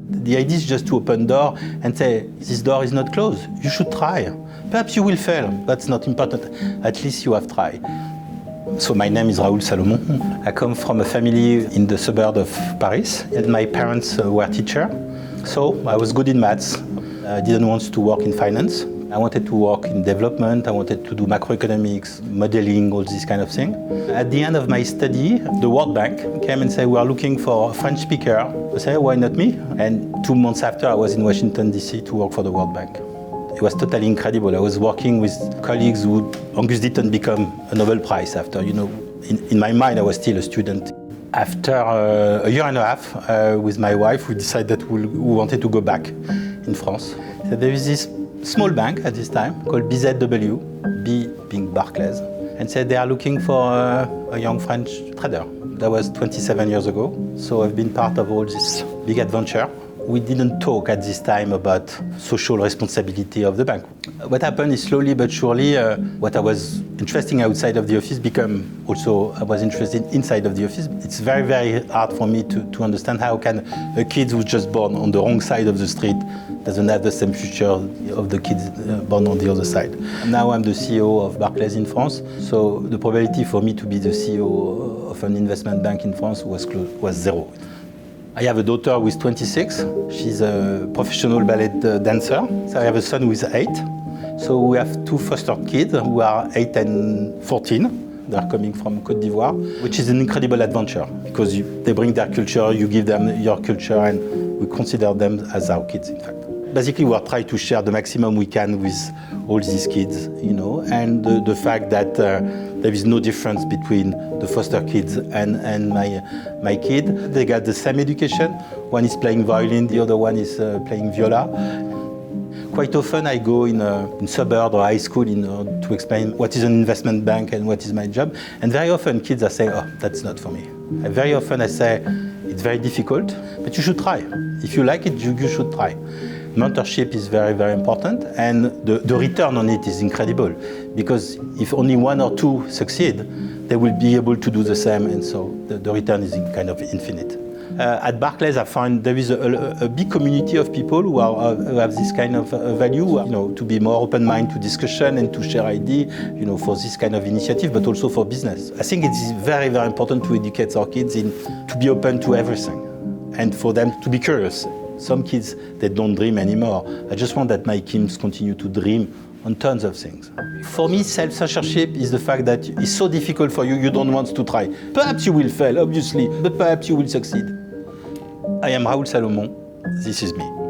The idea is just to open door and say, this door is not closed, you should try. Perhaps you will fail, that's not important, at least you have tried. So my name is Raoul Salomon. I come from a family in the suburb of Paris, and my parents were teachers. So I was good in maths. I didn't want to work in finance. I wanted to work in development, I wanted to do macroeconomics, modeling, all these kind of things. At the end of my study, the World Bank came and said, we are looking for a French speaker. I said, why not me? And 2 months after, I was in Washington, D.C. to work for the World Bank. It was totally incredible. I was working with colleagues who Angus didn't become a Nobel Prize after. In my mind, I was still a student. After a year and a half with my wife, we decided that we wanted to go back in France. So there is this small bank at this time called BZW, B being Barclays, and said they are looking for a young French trader. That was 27 years ago. So I've been part of all this big adventure. We didn't talk at this time about social responsibility of the bank. What happened is slowly but surely, what I was interested outside of the office became also, I was interested inside of the office. It's very, very hard for me to understand how can a kid who's just born on the wrong side of the street doesn't have the same future of the kids born on the other side. Now I'm the CEO of Barclays in France, so the probability for me to be the CEO of an investment bank in France was zero. I have a daughter who is 26. She's a professional ballet dancer. So I have a son who is 8. So we have 2 foster kids who are 8 and 14. They're coming from Côte d'Ivoire, which is an incredible adventure because they bring their culture, you give them your culture, and we consider them as our kids, in fact. Basically, we are trying to share the maximum we can with all these kids, and the fact that there is no difference between the foster kids and my kid. They got the same education. One is playing violin, the other one is playing viola. Quite often I go in suburb or high school to explain what is an investment bank and what is my job. And very often kids are saying, oh, that's not for me. And very often I say, it's very difficult, but you should try. If you like it, you should try. Mentorship is very, very important, and the return on it is incredible, because if only 1 or 2 succeed, they will be able to do the same, and so the return is kind of infinite. At Barclays, I find there is a big community of people who have this kind of value, to be more open-minded to discussion and to share ideas, for this kind of initiative, but also for business. I think it's very, very important to educate our kids to be open to everything, and for them to be curious. Some kids, they don't dream anymore. I just want that my kids continue to dream on tons of things. For me, self-censorship is the fact that it's so difficult for you, you don't want to try. Perhaps you will fail, obviously, but perhaps you will succeed. I am Raoul Salomon. This is me.